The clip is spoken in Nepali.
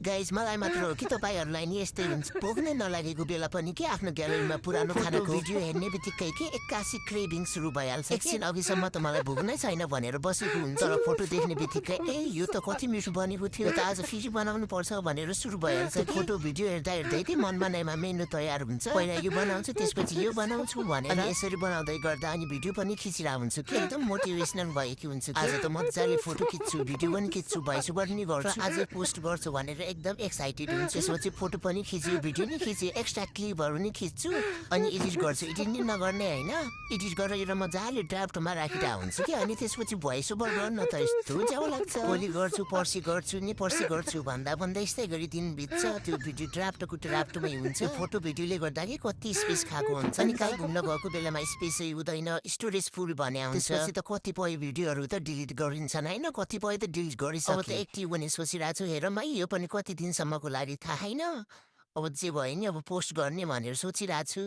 गाइज मलाई मात्र हो कि तपाईहरुलाई नि यस्तै हुन्छ भोग्नै नलागेको बेला पनि के आफ्नो ग्यालरीमा पुरानो खानाको भिडियो हेर्ने बित्तिकै के 81 क्रेभिङ सुरु भइहाल्छ एकछिन अघिसम्म त मलाई भोग्नै छैन भनेर बसेको हुन्छ तर फोटो देख्ने बित्तिकै ए यो त कति मिठो बनेको थियो त आज फेरि बनाउनु पर्छ भनेर सुरु भइहाल्छ फोटो भिडियो हेर्दा हेर्दै के मनमा नैमा मेनु तयार हुन्छ पहिला यो बनाउँछु त्यसपछि यो बनाउँछु भनेर यसरी बनाउँदै गर्दा अनि भिडियो पनि खिचिरा हुन्छु के एकदम मोटिभेसनल भएकी हुन्छु आज त मजाले फोटो खिच्छु भिडियो पनि खिच्छु भइसबाट नि गर्छु आज पोस्ट गर्छु भनेर एकदम एक्साइटेड हुन्छ त्यसपछि फोटो पनि खिच्यो भिडियो नि खिच्यो एक्स्ट्रा क्लिपहरु नि खिच्छु अनि एडिट गर्छु एडिट नि नगर्ने हैन एडिट गरेर मजाले ड्राफ्टमा राखिरा हुन्छ के अनि त्यसपछि भोइस ओभर गर्न त यस्तो जाउ लाग्छ भोलि गर्छु पर्सि गर्छु भन्दा भन्दै यस्तै गरी दिन बित्छ त्यो भिडियो ड्राफ्टमै हुन्छ फोटो भिडियोले गर्दा के कति स्पेस खाएको हुन्छ अनि काहीँ घुम्न गएको बेलामा स्पेसै हुँदैन स्टोरेज फुल भने आउँछ त्यसपछि त कतिपय भिडियोहरु त डिलिट गरिन्छन् हैन कतिपय त डिलिट गरिसके अब त एक्टिभ हुने सोचिरहेको छु हेर म यो पनि कति दिनसम्मको लागि थाहा छैन अब जे भयो नि अब पोस्ट गर्ने भनेर सोचिरहेको छु